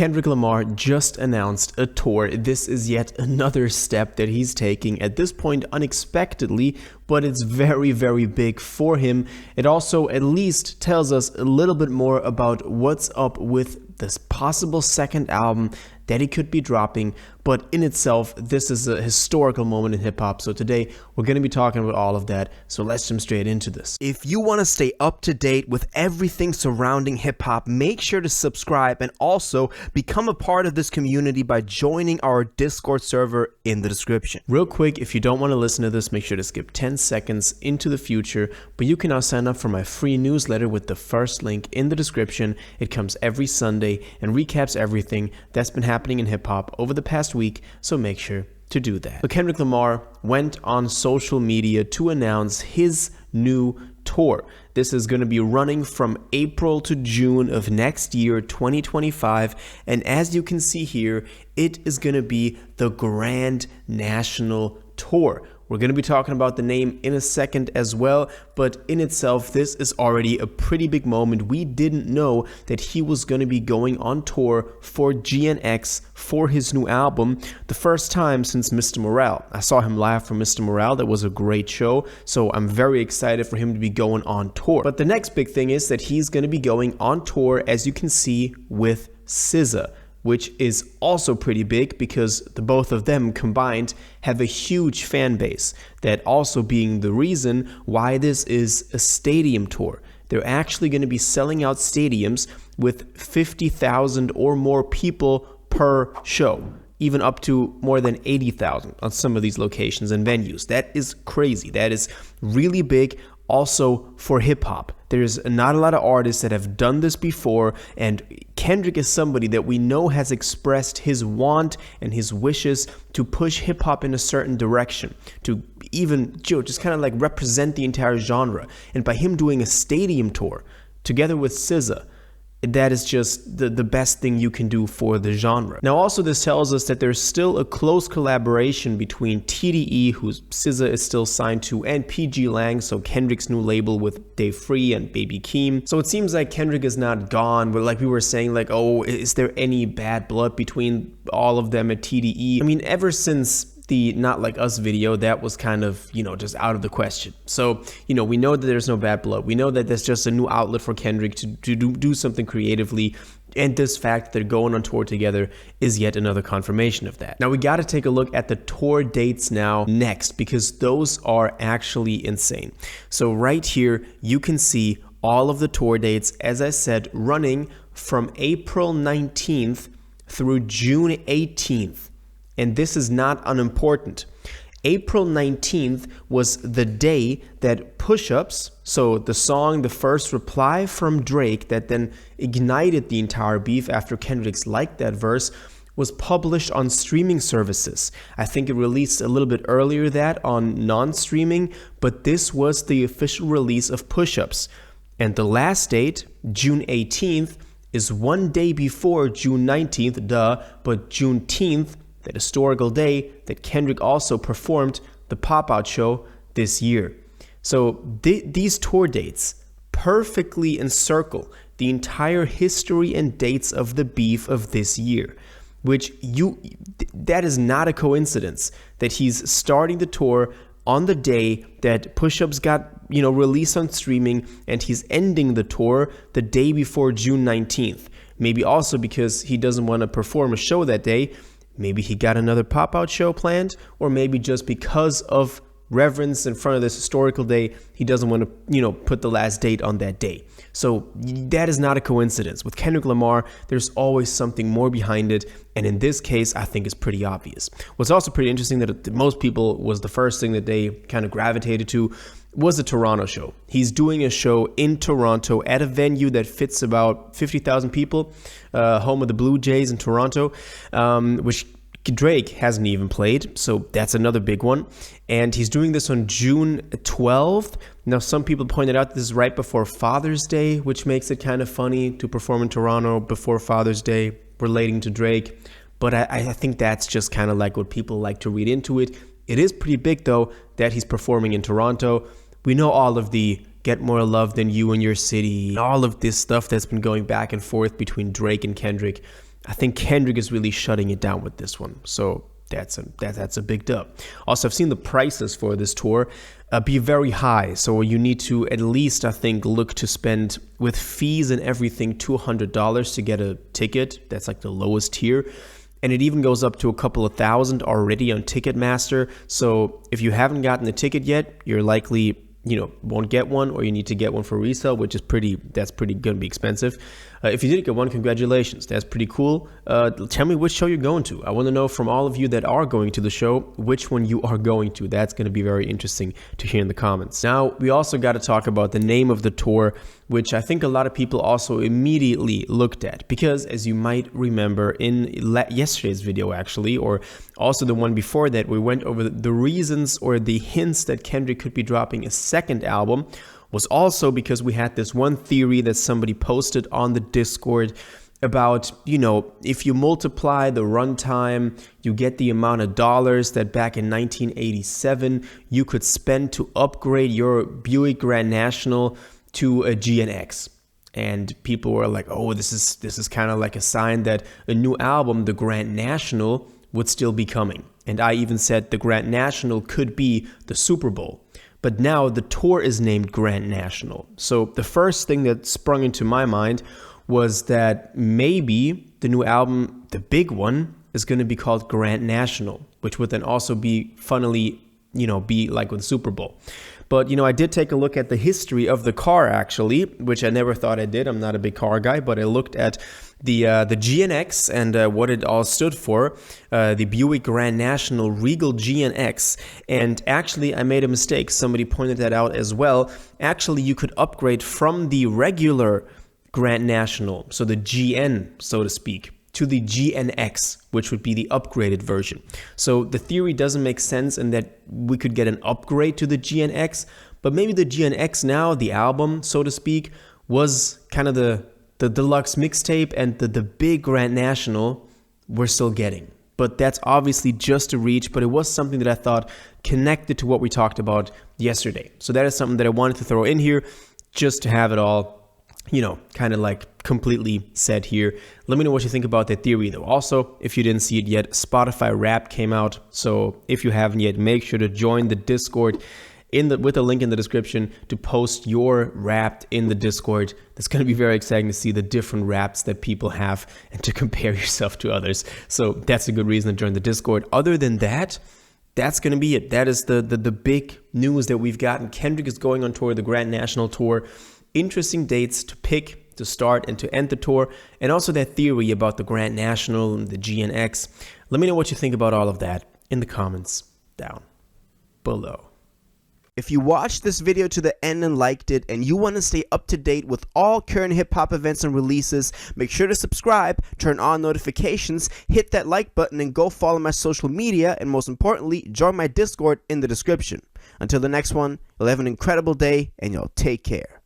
Kendrick Lamar just announced a tour. This is yet another step that he's taking, at this point unexpectedly, but it's very, very big for him. It also at least tells us a little bit more about what's up with this possible second album that he could be dropping, but in itself, this is a historical moment in hip-hop. So today, we're going to be talking about all of that, so let's jump straight into this. If you want to stay up to date with everything surrounding hip-hop, make sure to subscribe and also become a part of this community by joining our Discord server in the description. Real quick, if you don't want to listen to this, make sure to skip 10 seconds into the future, but you can now sign up for my free newsletter with the first link in the description. It comes every Sunday and recaps everything that's been happening in hip-hop over the past week, so make sure to do that. So Kendrick Lamar went on social media to announce his new tour. This is going to be running from April to June of next year, 2025, and as you can see here, it is going to be the Grand National Tour. We're going to be talking about the name in a second as well, but in itself, this is already a pretty big moment. We didn't know that he was going to be going on tour for GNX for his new album, the first time since Mr. Morale. I saw him live for Mr. Morale. That was a great show, so I'm very excited for him to be going on tour. But the next big thing is that he's going to be going on tour, as you can see, with SZA, which is also pretty big because the both of them combined have a huge fan base, that also being the reason why this is a stadium tour. They're actually going to be selling out stadiums with 50,000 or more people per show, even up to more than 80,000 on some of these locations and venues. That is crazy. That is really big. Also for hip hop, there's not a lot of artists that have done this before, and Kendrick is somebody that we know has expressed his want and his wishes to push hip hop in a certain direction, to even just kind of like represent the entire genre. And by him doing a stadium tour together with SZA, that is just the best thing you can do for the genre. Now also this tells us that there's still a close collaboration between TDE, who SZA is still signed to, and PG Lang, so Kendrick's new label with Dave Free and Baby Keem. So it seems like Kendrick is not gone, but like we were saying, like, oh, is there any bad blood between all of them at TDE? I mean, ever since the Not Like Us video, that was kind of, just out of the question. So, we know that there's no bad blood. We know that there's just a new outlet for Kendrick to do something creatively. And this fact that they're going on tour together is yet another confirmation of that. Now, we got to take a look at the tour dates now next, because those are actually insane. So right here, you can see all of the tour dates, as I said, running from April 19th through June 18th. And this is not unimportant. April 19th was the day that Push-Ups, so the song, the first reply from Drake that then ignited the entire beef after Kendrick's liked that verse, was published on streaming services. I think it released a little bit earlier that on non-streaming, but this was the official release of Push-Ups. And the last date, June 18th, is one day before June 19th, but Juneteenth, that historical day that Kendrick also performed the pop-out show this year. So these tour dates perfectly encircle the entire history and dates of the beef of this year, which that is not a coincidence that he's starting the tour on the day that Push-Ups got released on streaming, and he's ending the tour the day before June 19th. Maybe also because he doesn't want to perform a show that day. Maybe he got another pop-out show planned, or maybe just because of reverence in front of this historical day, he doesn't want to, put the last date on that day. So that is not a coincidence. With Kendrick Lamar, there's always something more behind it, and in this case, I think it's pretty obvious. What's also pretty interesting that most people was the first thing that they kind of gravitated to was the Toronto show. He's doing a show in Toronto at a venue that fits about 50,000 people, home of the Blue Jays in Toronto, which Drake hasn't even played, so that's another big one. And he's doing this on June 12th. Now, some people pointed out this is right before Father's Day, which makes it kind of funny to perform in Toronto before Father's Day, relating to Drake. But I think that's just kind of like what people like to read into it. It is pretty big, though, that he's performing in Toronto. We know all of the Get More Love Than You in Your City, all of this stuff that's been going back and forth between Drake and Kendrick. I think Kendrick is really shutting it down with this one. So that's a big dub. Also, I've seen the prices for this tour be very high. So you need to at least, I think, look to spend with fees and everything $200 to get a ticket. That's like the lowest tier. And it even goes up to a couple of thousand already on Ticketmaster. So if you haven't gotten the ticket yet, you're likely, won't get one, or you need to get one for resale, which is that's pretty gonna be expensive. If you did get one, congratulations. That's pretty cool. Tell me which show you're going to. I want to know from all of you that are going to the show, which one you are going to. That's going to be very interesting to hear in the comments. Now, we also got to talk about the name of the tour, which I think a lot of people also immediately looked at, because as you might remember in yesterday's video, actually, or also the one before that, we went over the reasons or the hints that Kendrick could be dropping a second album, was also because we had this one theory that somebody posted on the Discord about, if you multiply the runtime, you get the amount of dollars that back in 1987 you could spend to upgrade your Buick Grand National to a GNX. And people were like, oh, this is kind of like a sign that a new album, the Grand National, would still be coming. And I even said the Grand National could be the Super Bowl. But now the tour is named Grand National. So the first thing that sprung into my mind was that maybe the new album, the big one, is going to be called Grand National, which would then also be, funnily, be like with the Super Bowl. But, I did take a look at the history of the car, actually, which I never thought I did. I'm not a big car guy, but I looked at the GNX and what it all stood for, the Buick Grand National Regal GNX. And actually, I made a mistake. Somebody pointed that out as well. Actually, you could upgrade from the regular Grand National, so the GN, so to speak, to the GNX, which would be the upgraded version. So the theory doesn't make sense in that we could get an upgrade to the GNX, but maybe the GNX now, the album, so to speak, was kind of the deluxe mixtape, and the big Grand National we're still getting. But that's obviously just a reach, but it was something that I thought connected to what we talked about yesterday. So that is something that I wanted to throw in here just to have it all, kind of like completely said here. Let me know what you think about that theory though. Also, if you didn't see it yet, Spotify Wrapped came out. So if you haven't yet, make sure to join the Discord with a link in the description to post your Wrapped in the Discord. That's going to be very exciting to see the different Wraps that people have and to compare yourself to others. So that's a good reason to join the Discord. Other than that, that's going to be it. That is the big news that we've gotten. Kendrick is going on tour, the Grand National Tour. Interesting dates to pick to start and to end the tour, and also that theory about the Grand National and the GNX. Let me know what you think about all of that in the comments down below. If you watched this video to the end and liked it, and you want to stay up to date with all current hip-hop events and releases, make sure to subscribe, turn on notifications, hit that like button, and go follow my social media, and most importantly, join my Discord in the description. Until the next one, you'll have an incredible day, and y'all take care.